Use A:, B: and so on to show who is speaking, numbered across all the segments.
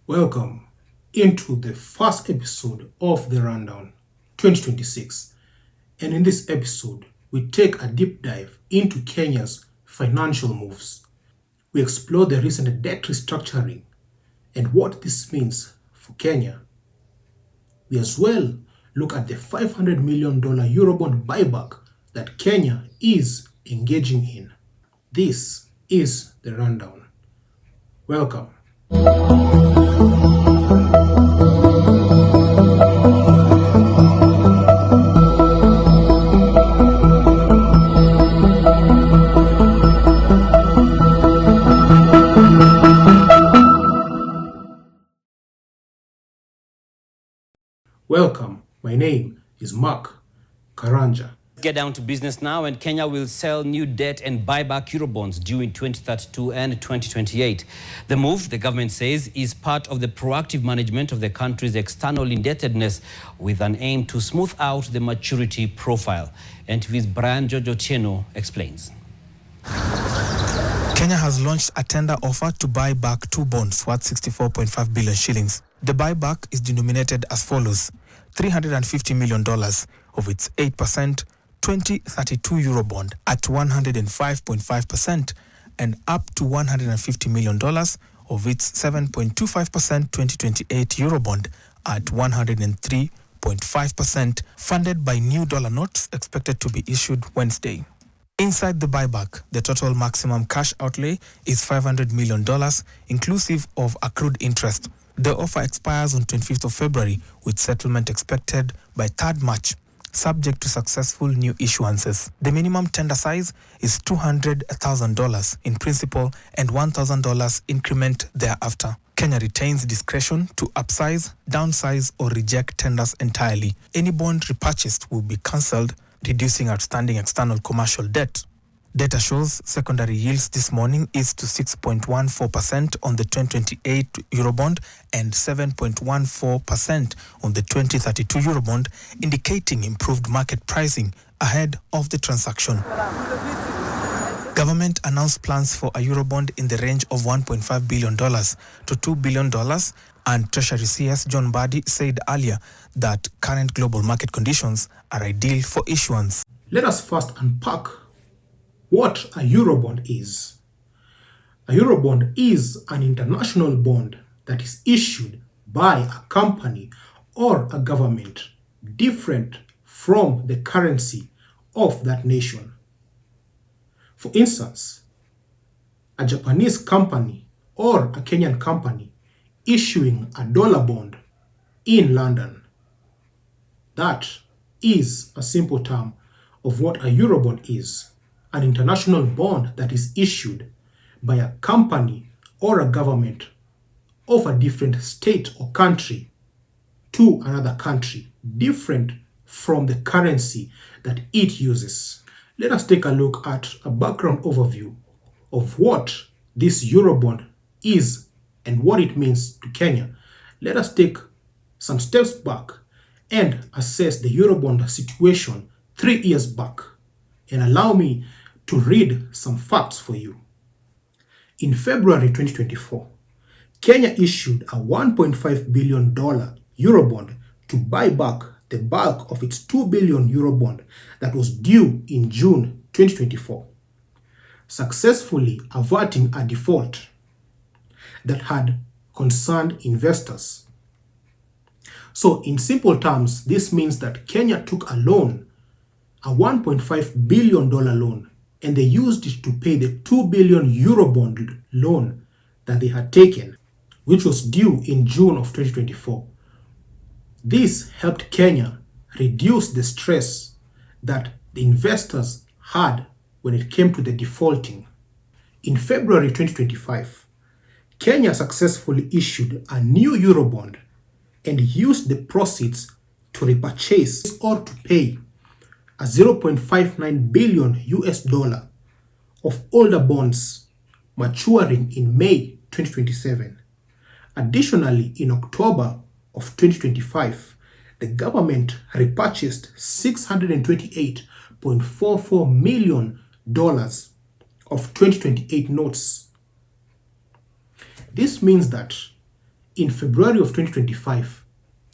A: Welcome into the first episode of the Rundown 2026. And in this episode, we take a deep dive into Kenya's financial moves. We explore the recent debt restructuring and what this means for Kenya. We as well look at the $500 million Eurobond buyback that Kenya is engaging in. This is the Rundown. Welcome. Welcome. My name is Mark Karanja.
B: Get down to business now, and Kenya will sell new debt and buy back Eurobonds due in 2032 and 2028. The move, the government says, is part of the proactive management of the country's external indebtedness with an aim to smooth out the maturity profile. NTV's Brian Jojo Cheno explains.
C: Kenya has launched a tender offer to buy back two bonds worth 64.5 billion shillings. The buyback is denominated as follows: $350 million of its 8% 2032 Eurobond at 105.5% and up to $150 million of its 7.25% 2028 Eurobond at 103.5%, funded by new dollar notes expected to be issued Wednesday. Inside the buyback, the total maximum cash outlay is $500 million, inclusive of accrued interest. The offer expires on 25th of February, with settlement expected by 3rd March, subject to successful new issuances. The minimum tender size is $200,000 in principal and $1,000 increment thereafter. Kenya retains discretion to upsize, downsize, or reject tenders entirely. Any bond repurchased will be cancelled, reducing outstanding external commercial debt. Data shows secondary yields this morning is to 6.14% on the 2028 Eurobond and 7.14% on the 2032 Eurobond, indicating improved market pricing ahead of the transaction. Government announced plans for a Eurobond in the range of $1.5 billion to $2 billion, and Treasury CS John Mbadi said earlier that current global market conditions are ideal for issuance.
A: Let us first unpack what a Eurobond is. A Eurobond is an international bond that is issued by a company or a government different from the currency of that nation. For instance, a Japanese company or a Kenyan company issuing a dollar bond in London. That is a simple term of what a Eurobond is. An international bond that is issued by a company or a government of a different state or country to another country, different from the currency that it uses. Let us take a look at a background overview of what this Eurobond is and what it means to Kenya. Let us take some steps back and assess the Eurobond situation 3 years back, and allow me to read some facts for you. In February 2024, Kenya issued a $1.5 billion Eurobond to buy back the bulk of its $2 billion Eurobond that was due in June 2024, successfully averting a default that had concerned investors. So in simple terms, this means that Kenya took a loan, a $1.5 billion loan, and they used it to pay the $2 billion Eurobond loan that they had taken, which was due in June of 2024. This helped Kenya reduce the stress that the investors had when it came to the defaulting. In February 2025, Kenya successfully issued a new Eurobond and used the proceeds to repurchase or to pay a $0.59 billion of older bonds maturing in May 2027. Additionally, in October of 2025, the government repurchased $628.44 million of 2028 notes. This means that in February of 2025,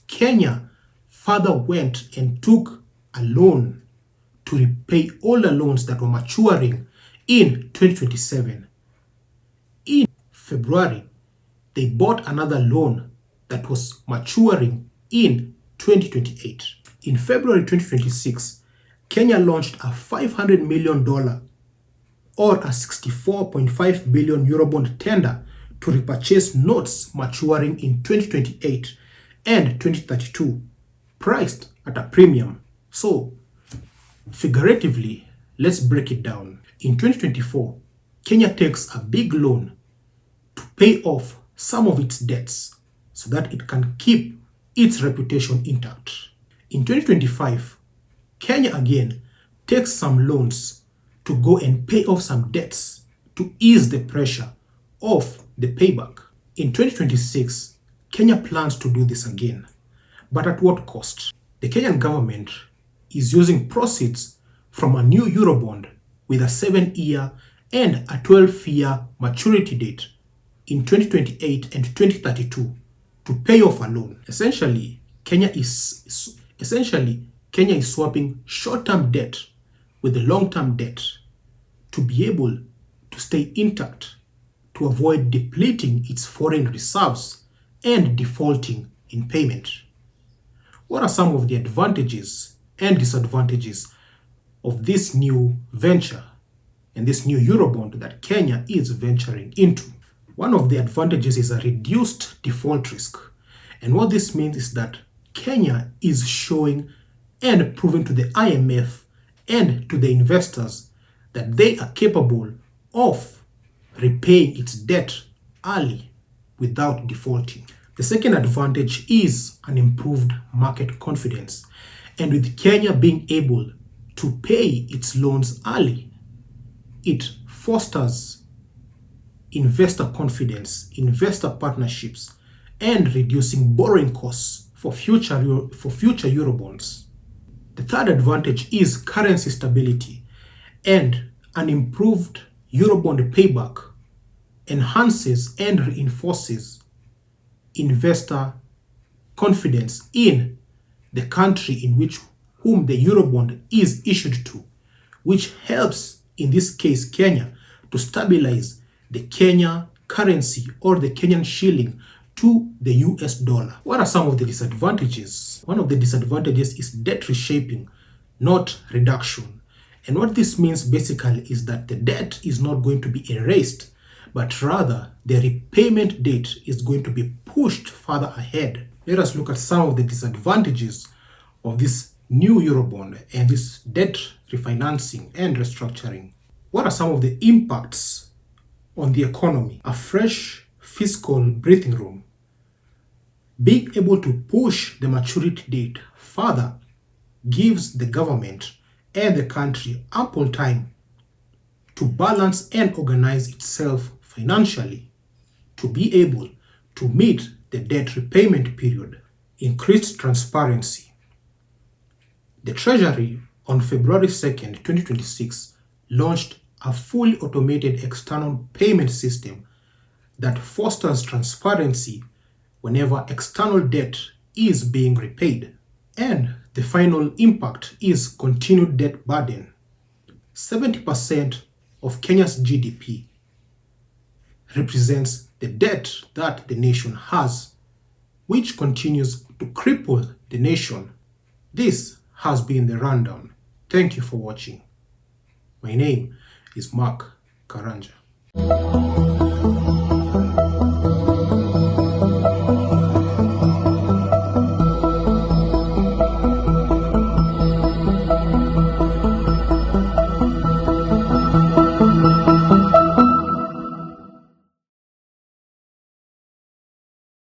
A: Kenya further went and took a loan to repay all the loans that were maturing in 2027. In February, they bought another loan that was maturing in 2028. In February 2026, Kenya launched a $500 million or a 64.5 billion Eurobond tender to repurchase notes maturing in 2028 and 2032, priced at a premium. So, figuratively, let's break it down. In 2024, Kenya takes a big loan to pay off some of its debts so that it can keep its reputation intact. In 2025, Kenya again takes some loans to go and pay off some debts to ease the pressure of the payback. In 2026, Kenya plans to do this again, but at what cost? The Kenyan government is using proceeds from a new Eurobond with a 7-year and a 12-year maturity date in 2028 and 2032 to pay off a loan. Essentially, Kenya is swapping short-term debt with the long-term debt to be able to stay intact, to avoid depleting its foreign reserves and defaulting in payment. What are some of the advantages and disadvantages of this new venture and this new Eurobond that Kenya is venturing into? One of the advantages is a reduced default risk. And what this means is that Kenya is showing and proving to the IMF and to the investors that they are capable of repaying its debt early without defaulting. The second advantage is an improved market confidence. And with Kenya being able to pay its loans early, it fosters investor confidence, investor partnerships, and reducing borrowing costs for future Eurobonds. The third advantage is currency stability, and an improved Eurobond payback enhances and reinforces investor confidence in the country in whom the Eurobond is issued to, which helps, in this case Kenya, to stabilize the Kenya currency or the Kenyan shilling to the US dollar. What are some of the disadvantages? One of the disadvantages is debt reshaping, not reduction. And what this means basically is that the debt is not going to be erased, but rather the repayment date is going to be pushed further ahead. Let us look at some of the disadvantages of this new Eurobond and this debt refinancing and restructuring. What are some of the impacts on the economy? A fresh fiscal breathing room. Being able to push the maturity date further gives the government and the country ample time to balance and organize itself financially to be able to meet the debt repayment period. Increased transparency. The Treasury on February 2nd, 2026 launched a fully automated external payment system that fosters transparency whenever external debt is being repaid. And the final impact is continued debt burden. 70% of Kenya's GDP represents the debt that the nation has, which continues to cripple the nation. This has been the rundown. Thank you for watching. My name is Mark Karanja.